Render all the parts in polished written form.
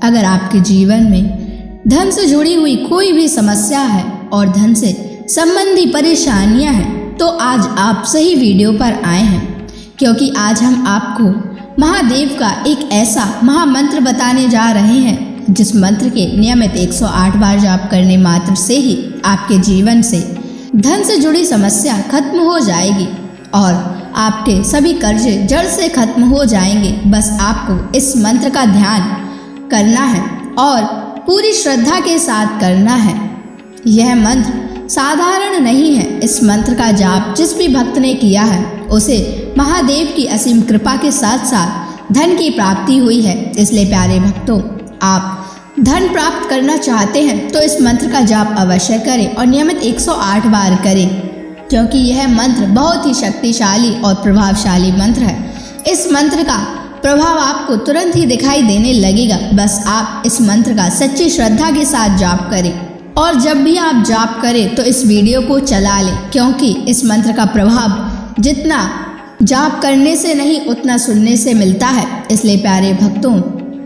अगर आपके जीवन में धन से जुड़ी हुई कोई भी समस्या है और धन से संबंधी परेशानियां हैं तो आज आप सही वीडियो पर आए हैं, क्योंकि आज हम आपको महादेव का एक ऐसा महामंत्र बताने जा रहे हैं जिस मंत्र के नियमित 108 बार जाप करने मात्र से ही आपके जीवन से धन से जुड़ी समस्या खत्म हो जाएगी और आपके सभी कर्जे जड़ से खत्म हो जाएंगे। बस आपको इस मंत्र का ध्यान करना है और पूरी श्रद्धा के साथ करना है। यह मंत्र साधारण नहीं है। इस मंत्र का जाप जिस भी भक्त ने किया है उसे महादेव की असीम कृपा के साथ साथ धन की प्राप्ति हुई है। इसलिए प्यारे भक्तों, आप धन प्राप्त करना चाहते हैं तो इस मंत्र का जाप अवश्य करें और नियमित 108 बार करें, क्योंकि यह मंत्र बहुत ही शक्तिशाली और प्रभावशाली मंत्र है। इस मंत्र का प्रभाव आपको तुरंत ही दिखाई देने लगेगा। बस आप इस मंत्र का सच्ची श्रद्धा के साथ जाप करें और जब भी आप जाप करें तो इस वीडियो को चला लें, क्योंकि इस मंत्र का प्रभाव जितना जाप करने से नहीं उतना सुनने से मिलता है। इसलिए प्यारे भक्तों,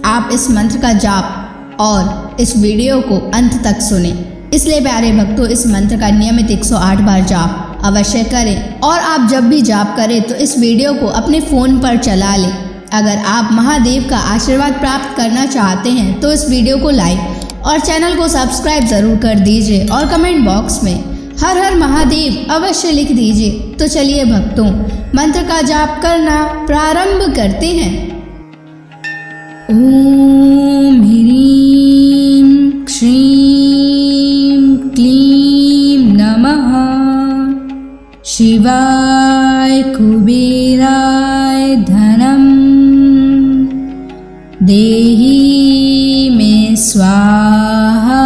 आप इस मंत्र का जाप और इस वीडियो को अंत तक सुने। इसलिए प्यारे भक्तों, इस मंत्र का नियमित 108 बार जाप अवश्य करें और आप जब भी जाप करें तो इस वीडियो को अपने फ़ोन पर चला लें। अगर आप महादेव का आशीर्वाद प्राप्त करना चाहते हैं तो इस वीडियो को लाइक और चैनल को सब्सक्राइब ज़रूर कर दीजिए और कमेंट बॉक्स में हर हर महादेव अवश्य लिख दीजिए। तो चलिए भक्तों, मंत्र का जाप करना प्रारंभ करते हैं। ओम ह्रीं श्रीं क्लीं नमः शिवाय कुबेराय धनम देहि मे स्वाहा।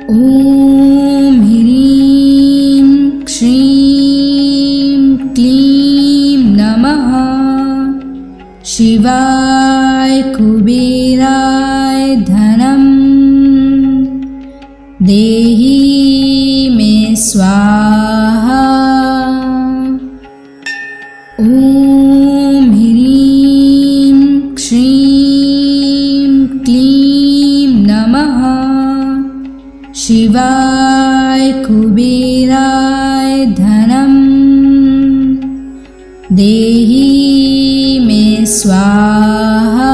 ओम ह्रीं श्रीं क्लीं नमः शिवाय कुबेराय धनम देहि मे स्वाहा। ओम ह्रीं श्रीं क्लीं नमः शिवाय कुबेराय धनम देहि मे स्वाहा।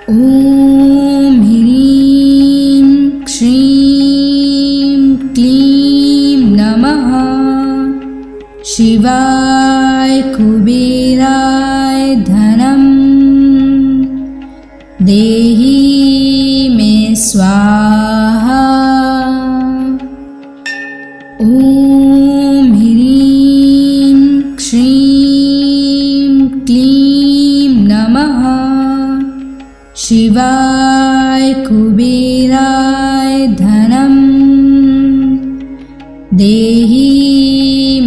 ओम ह्रीं श्रीं क्लीं नमः शिवाय कुबेराय धनम देहि मे स्वाहा। ओम ह्रीं श्रीं क्लीं नमः शिवाय कुबेराय धनम देहि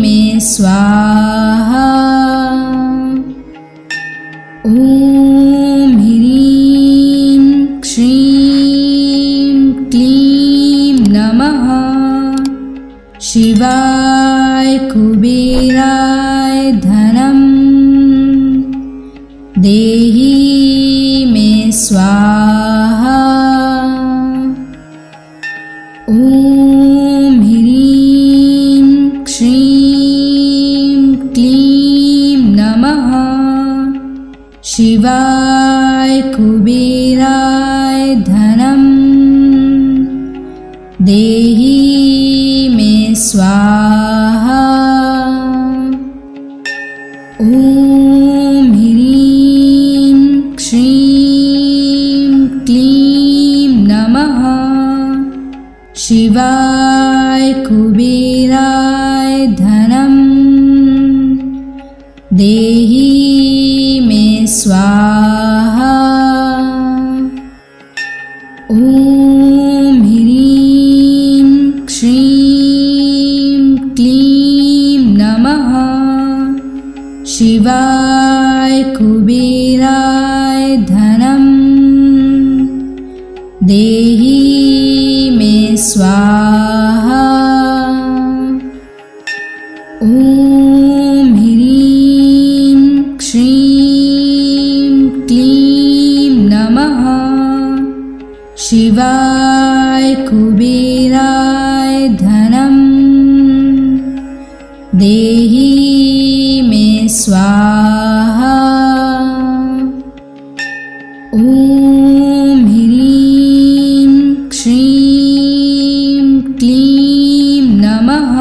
मे स्वाहा। ओम ह्रीं श्रीं क्लीं नमः शिवाय कुबेराय धनम देहि मे स्वाहा। ओम ह्रीं श्रीं क्लीं नमः शिवाय कुबेराय धनम देहि मे स्वाहा। ओम ह्रीं श्रीं क्लीं नमः शिवाय कुबेराय धनम देहि मे स्वाहा। ओम ह्रीं श्रीं क्लीं नमः शिवाय कुबेराय धनम देहि मे स्वाहा। ओम ह्रीं श्रीं देहि मे स्वाहा। ॐ ह्रीं श्रीं क्लीं नमः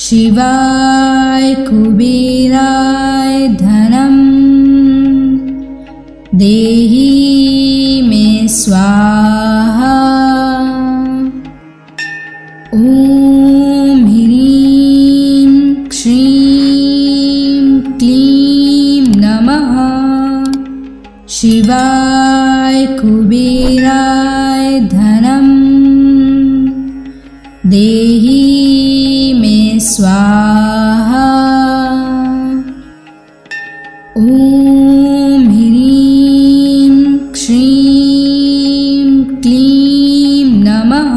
शिवाय कुबेराय धनं देहि मे स्वाहा। ॐ ह्रीं श्रीं क्लीं नमः शिवाय कुबेराय धनं देहि मे स्वाहा। ॐ ह्रीं श्रीं क्लीं नमः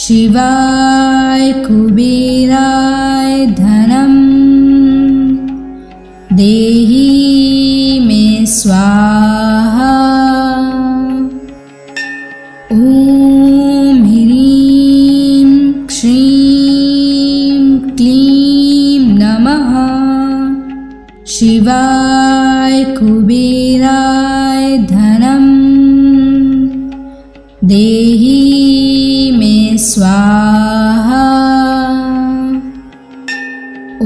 शिवाय कुबेराय धनं देहि मे स्वाहा। ॐ ह्रीं श्रीं क्लीं नमः शिवाय कुबेराय धनं देहि मे स्वाहा। ॐ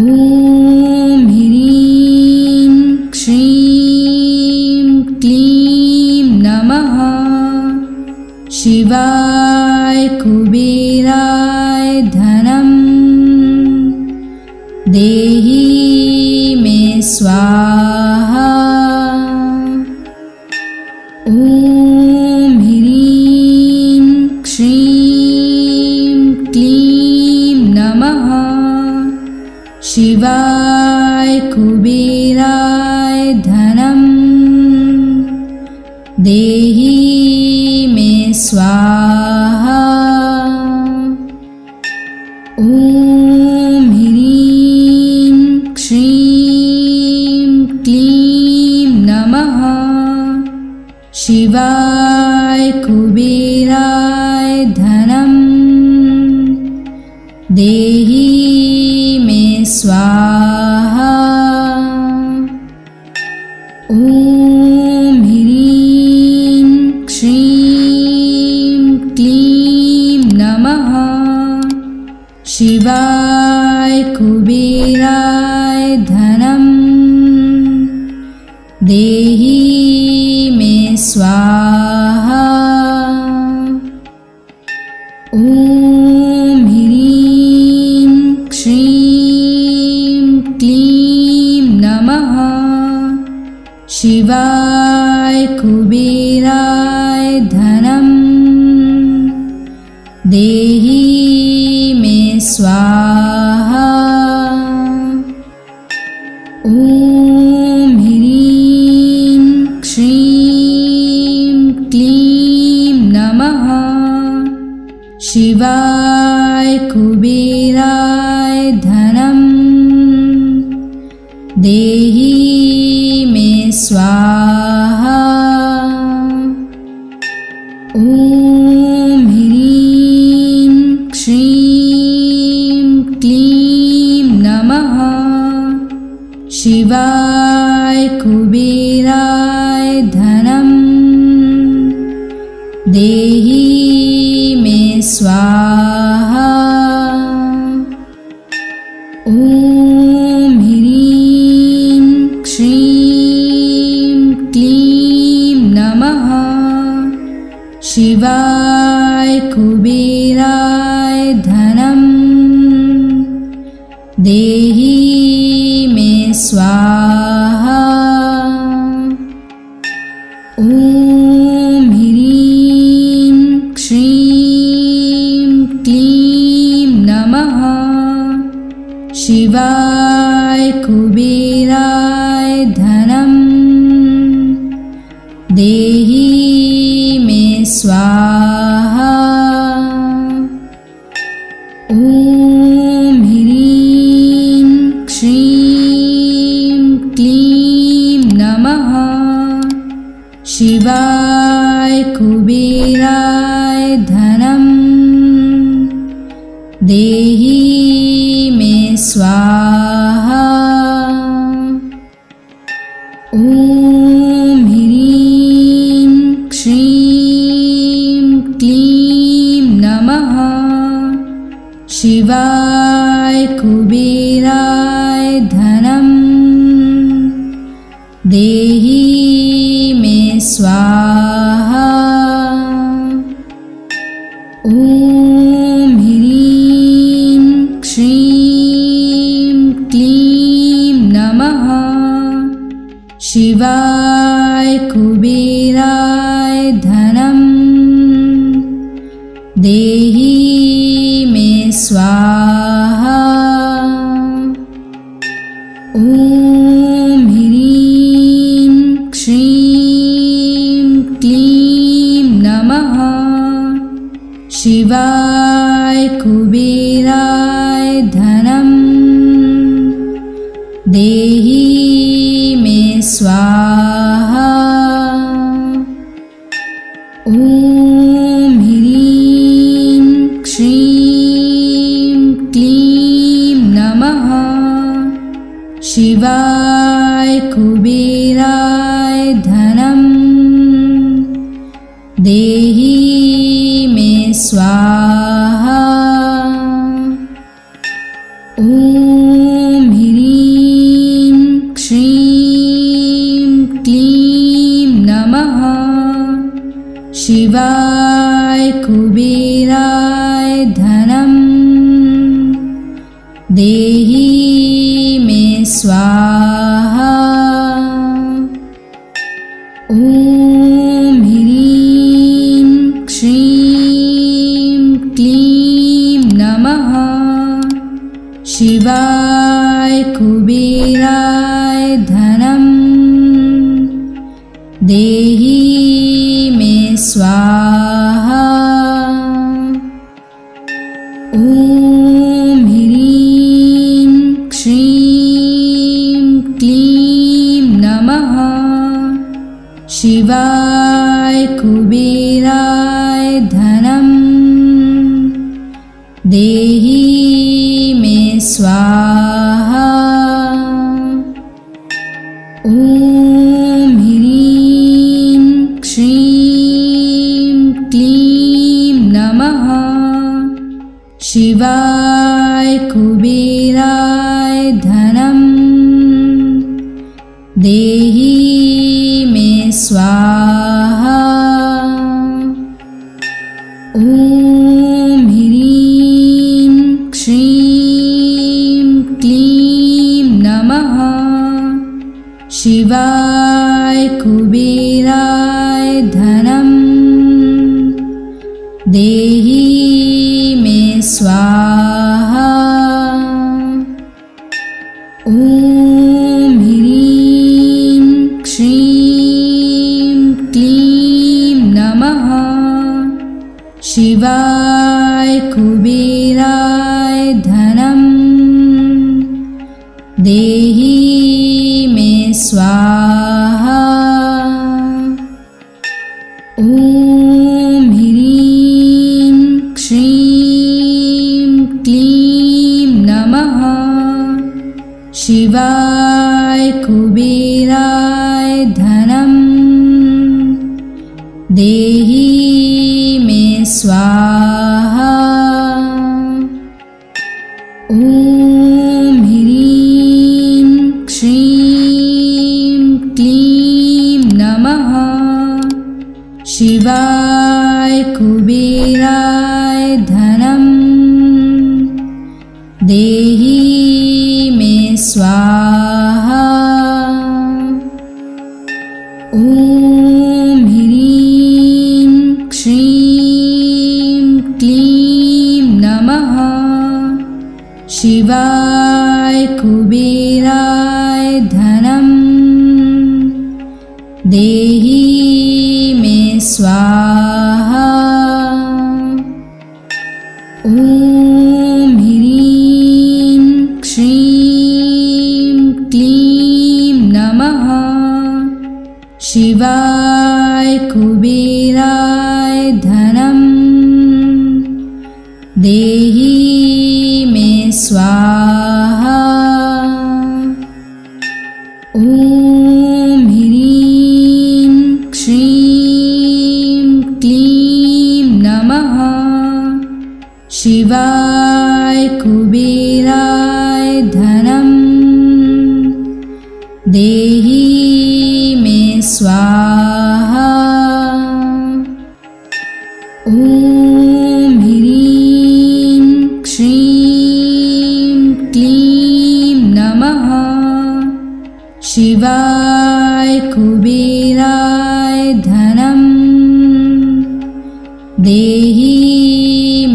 ह्रीं श्रीं क्लीं नमः शिवाय कुबेराय धनं देहि मे स्वाहा। ॐ ह्रीं श्रीं क्लीं नमः शिवाय कुबेराय धनं देहि मे स्वाहा। ॐ ह्रीं श्रीं क्लीं नमः शिवाय कुबेराय धनं देहि मे स्वाहा। ॐ ह्रीं श्रीं क्लीं नमः शिवाय कुबेराय धनं देहि मे स्वाहा। ॐ ह्रीं श्रीं क्लीं नमः शिवाय कुबेराय धनं देहि मे स्वाहा। ॐ ह्रीं श्रीं क्लीं नमः शिवाय कुबेराय धनं देहि मे स्वाहा। ॐ ह्रीं श्रीं क्लीं नमः शिवाय कुबेराय धनं देहि मे स्वाहा। ॐ ह्रीं श्रीं क्लीं नमः शिवाय कुबेराय धनं देहि मे स्वाहा। ॐ ह्रीं श्रीं क्लीं नमः शिवाय कुबेराय धनं देहि मे स्वाहा। ॐ ह्रीं श्रीं क्लीं नमः शिवाय कुबेराय धनं देहि मे स्वाहा। ॐ ह्रीं श्रीं क्लीं नमः शिवाय कुबेराय धनं देहि मे स्वाहा। ॐ ह्रीं श्रीं क्लीं नमः शिवाय कुबेराय धनं देहि मे स्वाहा। ॐ ह्रीं श्रीं क्लीं नमः शिवाय कुबेराय धनं देहि मे स्वाहा। ॐ ह्रीं श्रीं क्लीं नमः शिवाय कुबेराय धनं देहि मे स्वाहा। ॐ ह्रीं श्रीं क्लीं नमः शिवाय कुबेराय धनं देहि मे स्वाहा। ॐ ह्रीं श्रीं क्लीं नमः शिवाय कुबेराय धनं देहि मे स्वाहा। ॐ ह्रीं श्रीं क्लीं नमः शिवाय कुबेराय धनं देहि मे स्वाहा। ॐ ह्रीं श्रीं क्लीं नमः शिवाय कुबेराय धनं देहि मे स्वाहा। ॐ ह्रीं श्रीं क्लीं नमः शिवाय कुबेराय धनं देहि मे स्वाहा। ॐ ह्रीं श्रीं क्लीं नमः शिवाय कुबेराय धनं देहि मे स्वाहा। ॐ ह्रीं श्रीं क्लीं नमः शिवाय कुबेराय धनं देहि मे स्वाहा। ॐ ह्रीं श्रीं क्लीं नमः शिवाय कुबेराय धनं देहि मे स्वाहा। ॐ ह्रीं श्रीं क्लीं नमः शिवाय कुबेराय धनं देहि मे स्वाहा। ॐ ह्रीं श्रीं क्लीं नमः शिवाय कुबेराय धनं देहि मे स्वाहा। ॐ ह्रीं श्रीं क्लीं नमः शिवाय कुबेराय धनं देहि मे स्वाहा। ॐ ह्रीं श्रीं क्लीं नमः शिवाय कुबेराय धनं देहि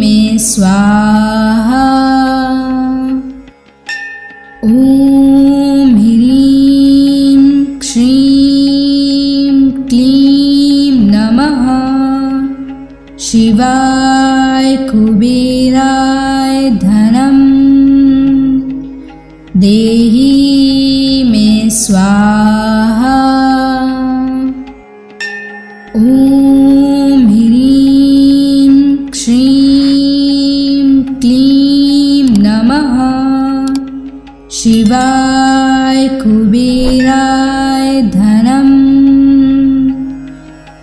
मे स्वाहा। ॐ ह्रीं श्रीं क्लीं नमः शिवाय कुबेराय धनं देहि मे स्वाहा। ॐ ह्रीं श्रीं क्लीं नमः शिवाय कुबेराय धनं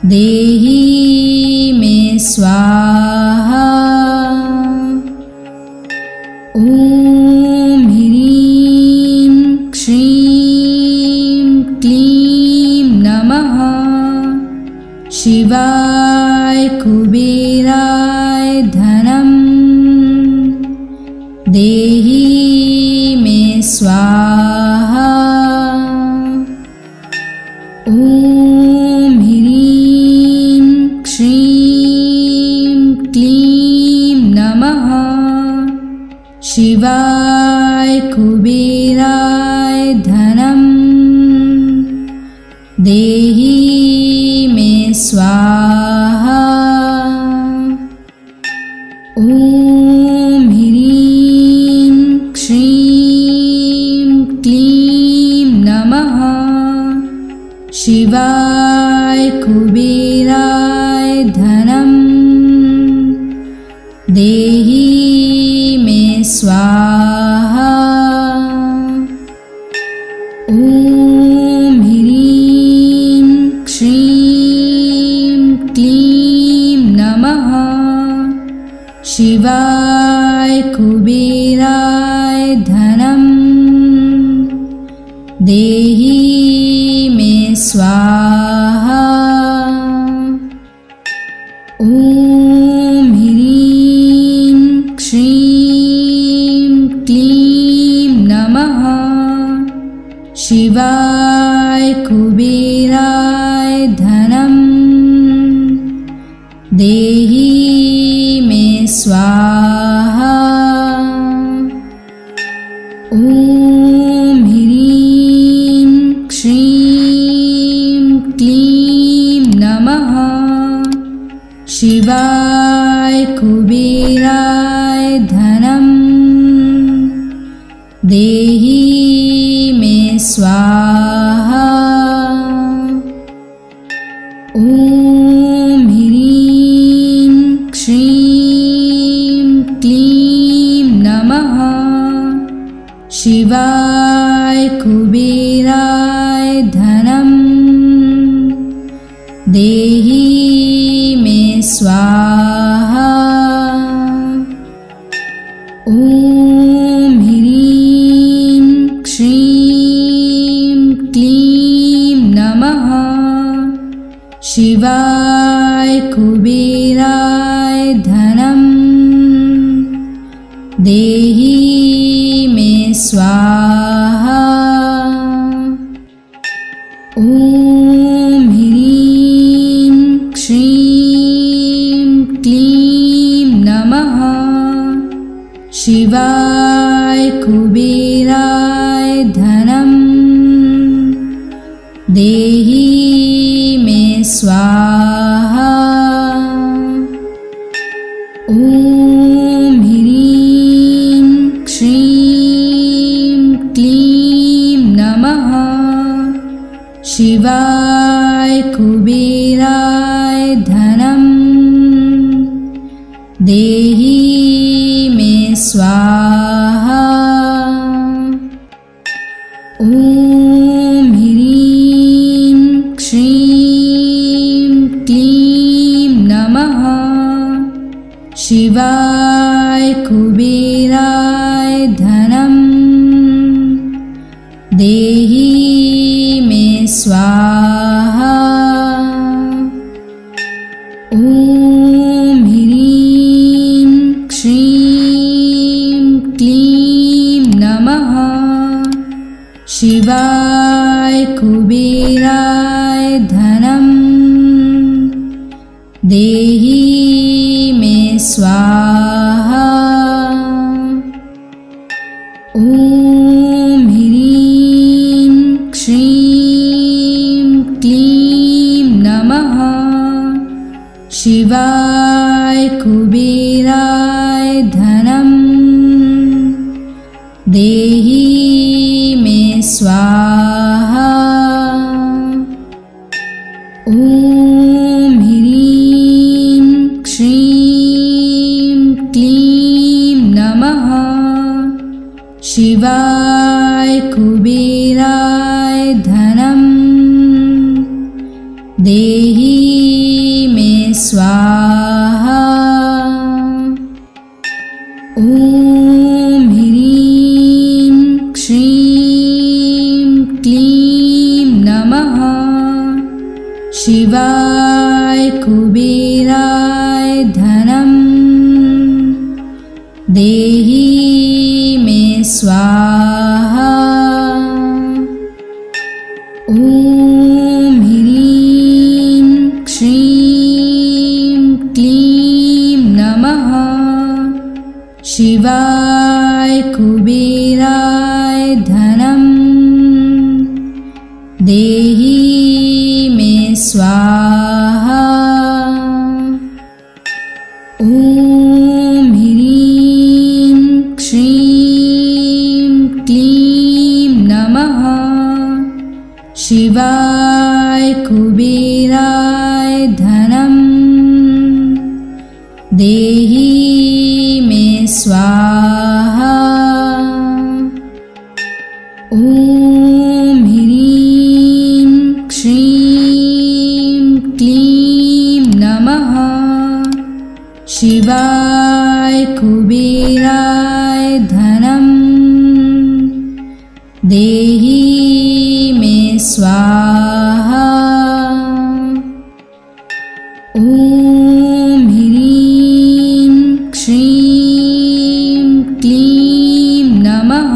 देहि मे स्वाहा। ॐ ह्रीं श्रीं क्लीं नमः शिवाय कुबेराय धनं देहि मे स्वाहा। ॐ ह्रीं श्रीं क्लीं नमः शिवाय कुबेराय धनं देहि मे स्वाहा। ॐ ह्रीं श्रीं क्लीं नमः शिवाय कुबेराय धनं देहि मे स्वाहा। ॐ ह्रीं श्रीं क्लीं नमः शिवाय कुबेराय धनं देहि मे स्वाहा। ॐ ह्रीं श्रीं क्लीं नमः शिवाय कुबेराय धनं देहि मे स्वाहा। ॐ ह्रीं श्रीं क्लीं नमः शिवाय कुबेराय धनं देहि मे स्वाहा। ॐ ह्रीं श्रीं क्लीं नमः शिवाय कुबेराय धनं देहि मे स्वाहा। ॐ ह्रीं श्रीं क्लीं नमः शिवाय कुबेराय धनं देहि मे स्वाहा। ॐ ह्रीं श्रीं क्लीं नमः शिवाय कुबेराय धनं देहि मे स्वाहा। ॐ ह्रीं श्रीं क्लीं नमः शिवाय कुबेराय धनं देहि स्वाहा। ॐ ह्रीं श्रीं क्लीं नमः शिवाय कुबेराय धनं देहि मे स्वाहा। ॐ ह्रीं श्रीं क्लीं नमः शिवाय कुबेराय धनं देहि मे स्वाहा। ॐ ह्रीं श्रीं क्लीं नमः शिवाय कुबेराय धनं देहि मे स्वाहा। ॐ ह्रीं श्रीं क्लीं नमः शिवाय कुबेराय धनं देहि मे स्वाहा। ॐ ह्रीं श्रीं क्लीं नमः शिवाय कुबेराय धनं देहि मे स्वाहा। ॐ ह्रीं श्रीं क्लीं नमः शिवाय कुबेराय धनं देहि मे स्वाहा। ॐ ह्रीं श्रीं क्लीं नमः शिवाय कुबेराय धनं देहि मे स्वाहा। ॐ ह्रीं श्रीं क्लीं नमः शिवाय कुबेराय धनं देहि मे स्वाहा। ॐ ह्रीं श्रीं क्लीं नमः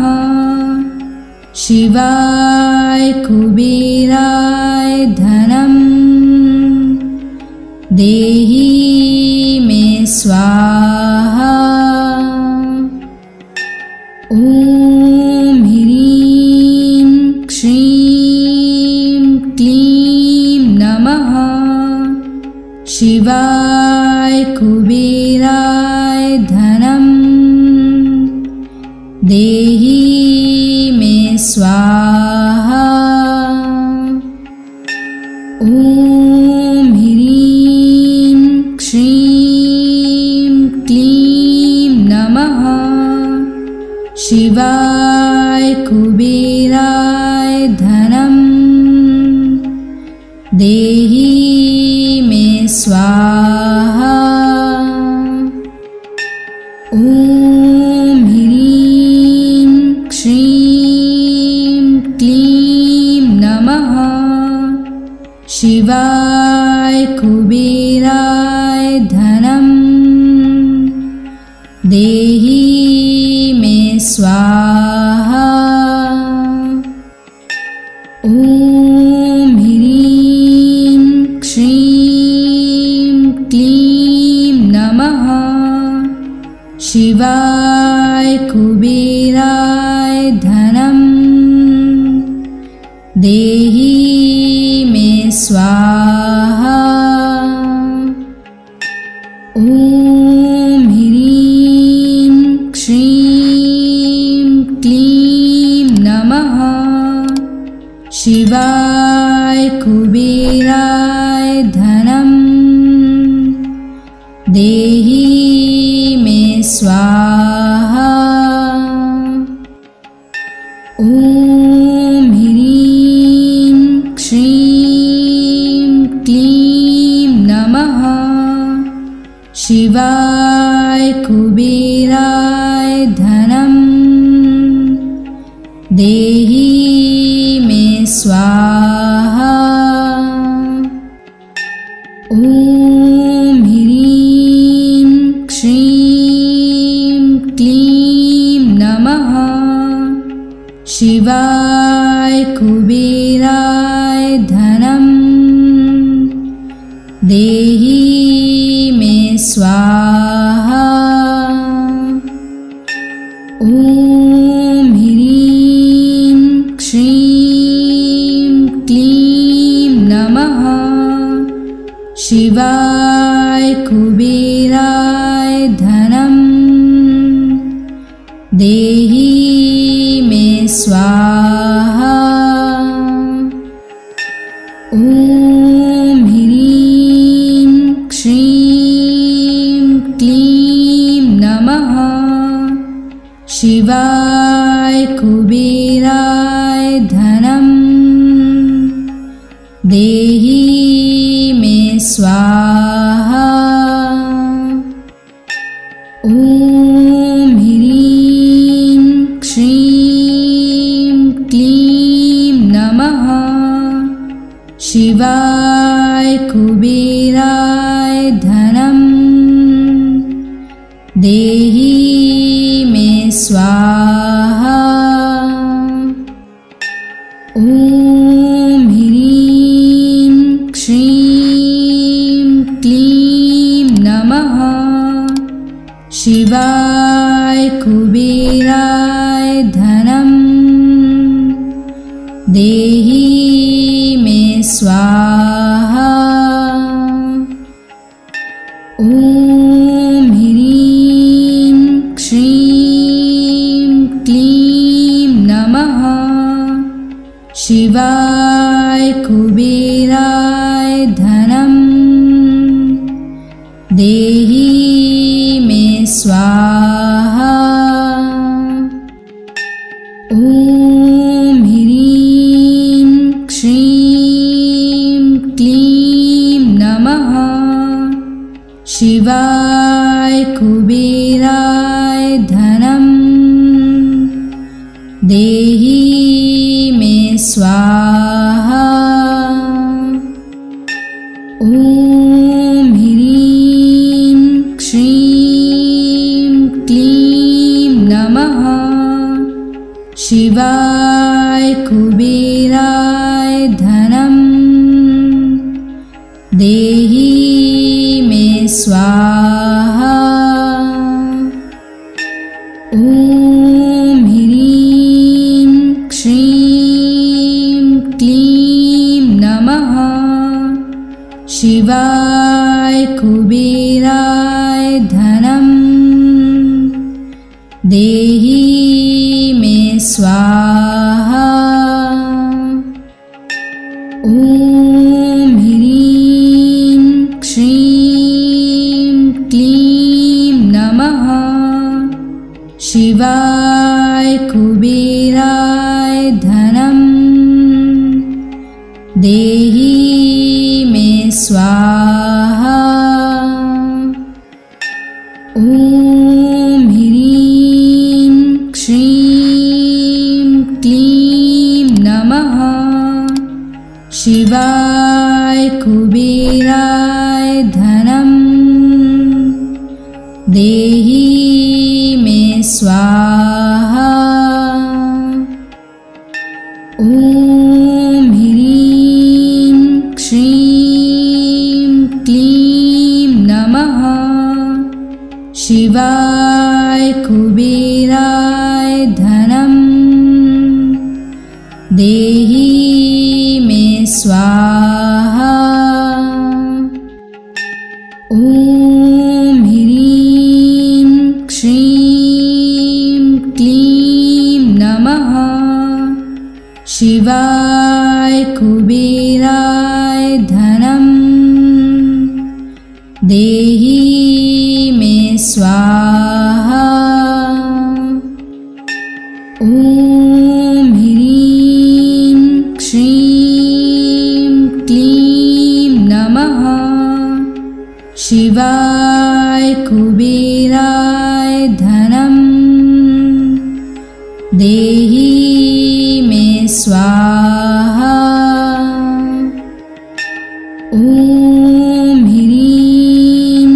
शिवाय कुबेराय धनं देहि मे स्वाहा। ॐ ह्रीं श्रीं क्लीं नमः शिवाय कुबेराय धनं देहि मे स्वाहा। ॐ ह्रीं श्रीं क्लीं नमः शिवाय कुबेराय धनं देहि मे स्वाहा। ॐ ह्रीं श्रीं क्लीं नमः शिवाय कुबेराय धनं देहि मे स्वाहा। ॐ ह्रीं श्रीं क्लीं नमः शिवाय कुबेराय धनं देहि मे स्वाहा। ॐ ह्रीं श्रीं क्लीं नमः शिवाय कुबेराय धनं देहि मे स्वाहा। शिवाय कुबेराय धनम देहि मे स्वाहा। ॐ ह्रीं श्रीं क्लीं नमः शिवाय कुबेराय धनम देहि मे स्वाहा। ॐ ह्रीं श्रीं क्लीं नमः शिवाय कुबेराय धनम देहि मे स्वाहा। ॐ ह्रीं श्रीं क्लीं नमः शिवाय कुबेराय धनम देहि मे स्वाहा। ॐ ह्रीं श्रीं क्लीं नमः शिवाय कुबेराय धनम देहि मे स्वाहा। ॐ ह्रीं श्रीं क्लीं नमः शिवाय कुबेराय धनम देहि मे स्वाहा। ॐ ह्रीं श्रीं क्लीं नमः शिवाय कुबेराय धनम देहि मे स्वाहा। ॐ ह्रीं श्रीं क्लीं नमः शिवाय कुबेराय धनम देहि मे स्वाहा। ॐ ह्रीं श्रीं क्लीं नमः शिवाय कुबेराय धनम देहि मे स्वाहा। ॐ ह्रीं श्रीं क्लीं नमः शिवाय कुबेराय धनम देहि मे स्वाहा। ॐ ह्रीं श्रीं क्लीं नमः शिवाय कुबेराय धनम देहि मे स्वाहा। ॐ ह्रीं श्रीं क्लीं नमः शिवाय कुबेराय धनम देहि मे स्वाहा। ॐ ह्रीं श्रीं क्लीं नमः शिवाय कुबेराय धनम देहि मे स्वाहा। ॐ ह्रीं श्रीं क्लीं नमः शिवाय कुबेराय धनम देहि मे स्वाहा। ॐ ह्रीं श्रीं क्लीं नमः शिवाय कुबेराय कुबेराय धनम् देहि मे स्वाहा। ॐ ह्रीं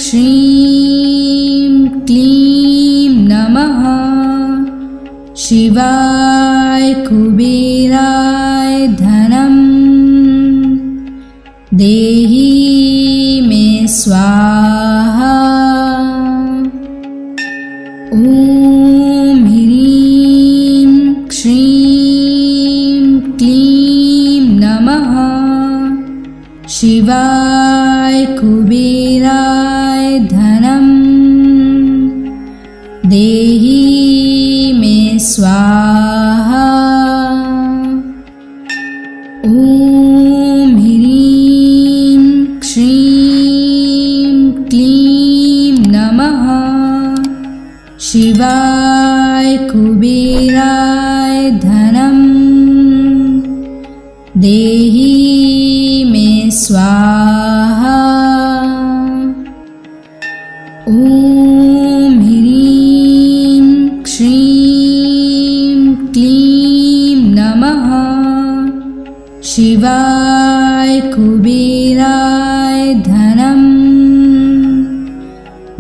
श्रीं क्लीं नमः शिवाय कुबेराय धनम् देहि मे स्वाहा। ॐ ह्रीं श्रीं क्लीं नमः शिवाय कुबेराय धनम् देहि मे स्वाहा। ॐ ह्रीं श्रीं क्लीं नमः शिवाय कुबेराय धनम् देहि मे स्वाहा। ॐ ह्रीं श्रीं क्लीं नमः शिवाय कुबेराय धनम्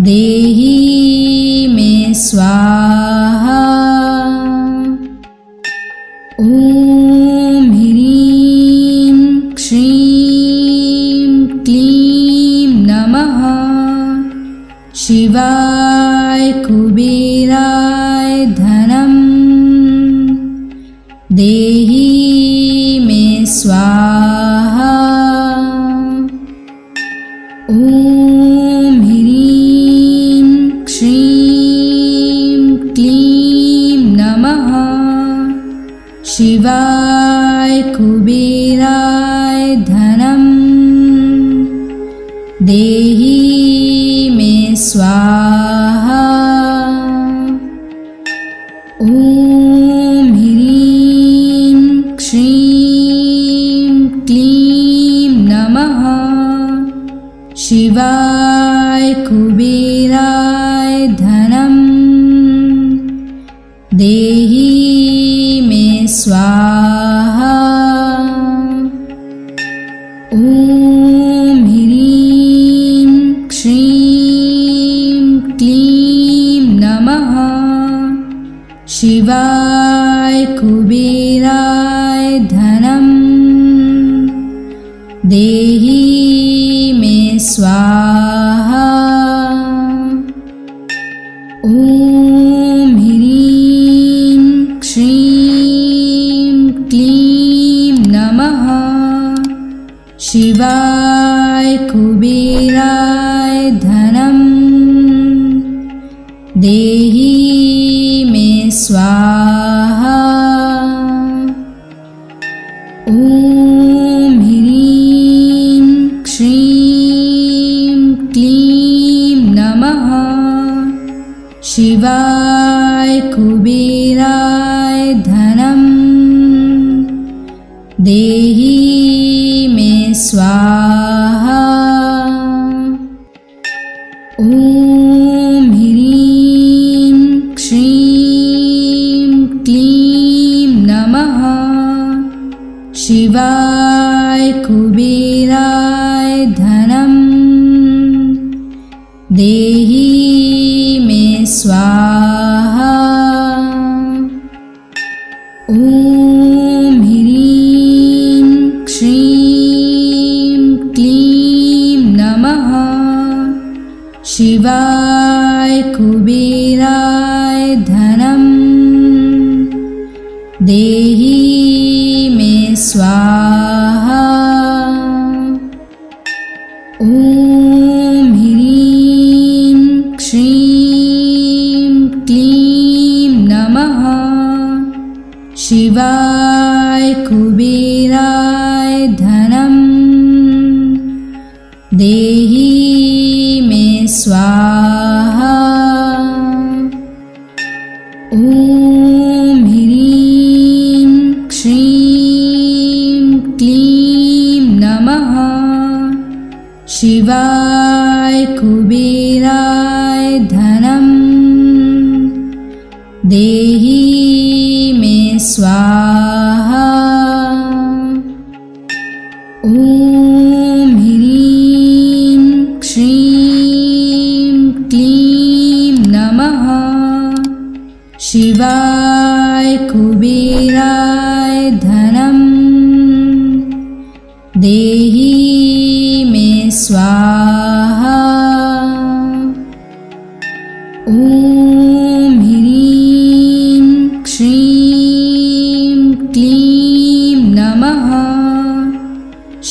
देहि मे स्वाहा। ॐ ह्रीं श्रीं क्लीं नमः शिवाय कुबेराय धनम् देहि मे स्वाहा। ॐ ह्रीं श्रीं क्लीं नमः शिवाय कुबेराय धनम् देहि मे स्वाहा। ॐ ह्रीं श्रीं क्लीं नमः शिवाय कुबेराय धनम् देहि मे स्वाहा। ॐ ह्रीं श्रीं क्लीं नमः शिवाय कुबेराय धनम् देहि मे स्वाहा। ॐ ह्रीं श्रीं क्लीं नमः शिवाय कुबेराय धनम् देहि मे स्वाहा। ॐ ह्रीं श्रीं क्लीं नमः शिवाय कुबेराय धनम् देहि मे स्वाहा। ॐ ह्रीं श्रीं क्लीं नमः शिवाय कुबेराय धनम् देहि मे स्वाहा। ॐ ह्रीं श्रीं क्लीं नमः शिवाय कुबेराय धनम् देहि मे स्वाहा। ॐ ह्रीं श्रीं क्लीं नमः शिवाय कुबेराय धनम् देहि मे स्वाहा। ॐ ह्रीं श्रीं क्लीं नमः शिवाय कुबेराय देहि मे स्वाहा। ॐ ह्रीं श्रीं क्लीं नमः शिवाय कुबेराय धनं देहि मे स्वाहा। ॐ ह्रीं श्रीं क्लीं नमः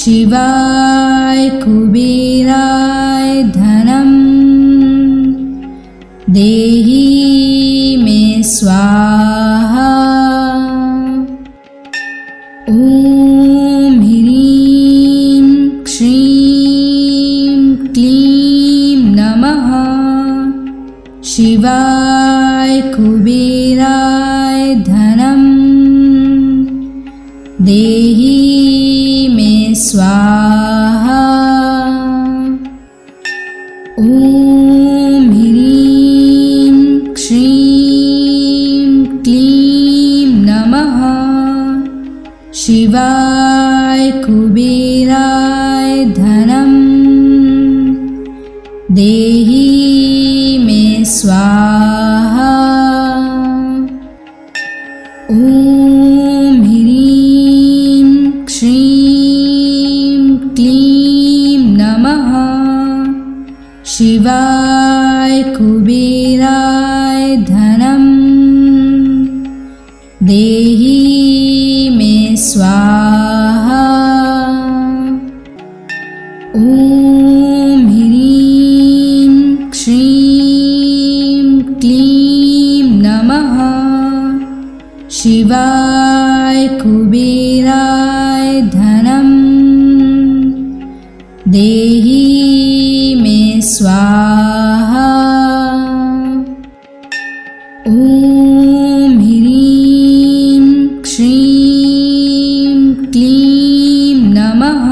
शिवाय कुबेराय धनं देहि मे स्वाहा। ॐ ह्रीं श्रीं क्लीं नमः शिवाय कुबेराय धनं देहि मे स्वाहा। ॐ ह्रीं श्रीं क्लीं नमः शिवाय कुबेराय धनं देहि मे स्वाहा। ॐ ह्रीं श्रीं क्लीं नमः शिवाय कुबेराय धनं देहि मे स्वाहा। ॐ ह्रीं श्रीं क्लीं नमः शिवाय कुबेराय धनं देहि मे स्वाहा। ॐ ह्रीं श्रीं क्लीं नमः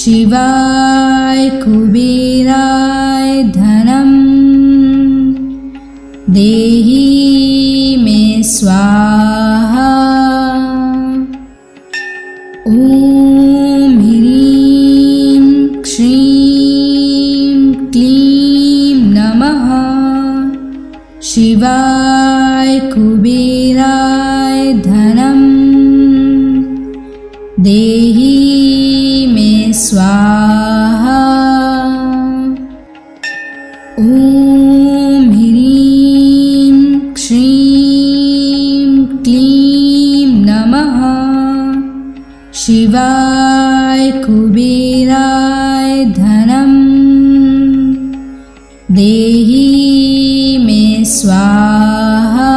शिवाय कुबेराय धनं देहि मे स्वाहा। ॐ ह्रीं श्रीं क्लीं नमः शिवाय कुबेराय धनं देहि मे स्वाहा। ॐ ह्रीं श्रीं क्लीं नमः शिवाय कुबेराय धनं देहि मे स्वाहा।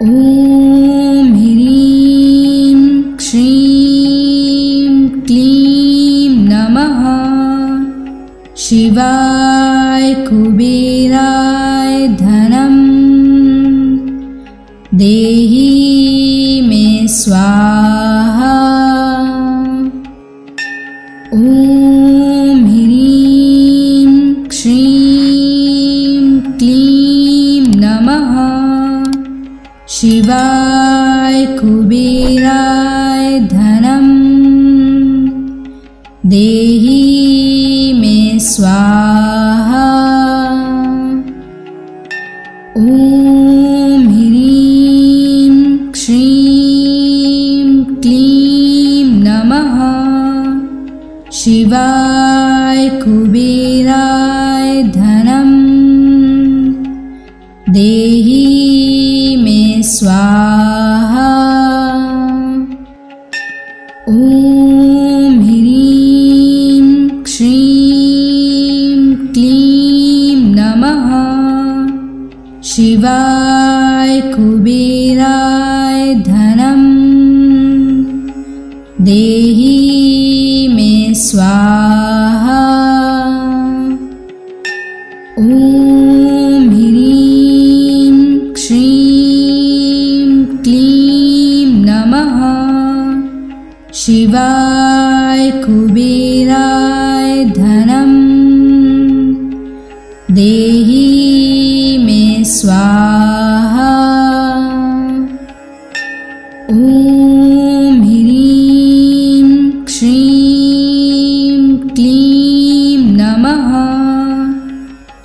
ॐ ह्रीं श्रीं क्लीं नमः शिवाय कुबेराय धनं देहि मे स्वाहा। ॐ ह्रीं श्रीं क्लीं नमः शिवाय कुबेराय धनं देहि मे स्वाहा। ॐ ह्रीं श्रीं क्लीं नमः शिवाय कुबेराय धनं देहि मे स्वाहा। ॐ ह्रीं श्रीं क्लीं नमः शिवाय कुबेराय धनं देहि मे स्वाहा। ॐ ह्रीं श्रीं क्लीं नमः शिवाय कुबेराय धनं देहि स्वाहा। ॐ ह्रीं श्रीं क्लीं नमः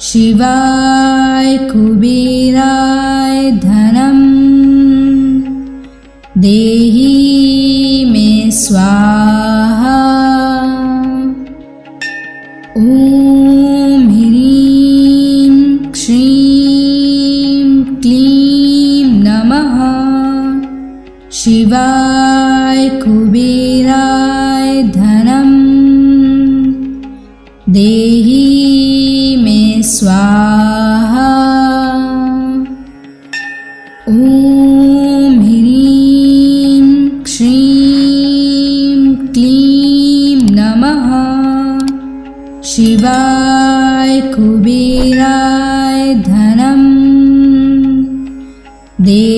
शिवाय कुबेराय धनं देहि मे स्वाहा। ॐ ह्रीं श्रीं क्लीं नमः शिवाय कुबेराय धनं देहि मे स्वाहा। ॐ ह्रीं श्रीं क्लीं नमः शिवाय कुबेराय धनं देहि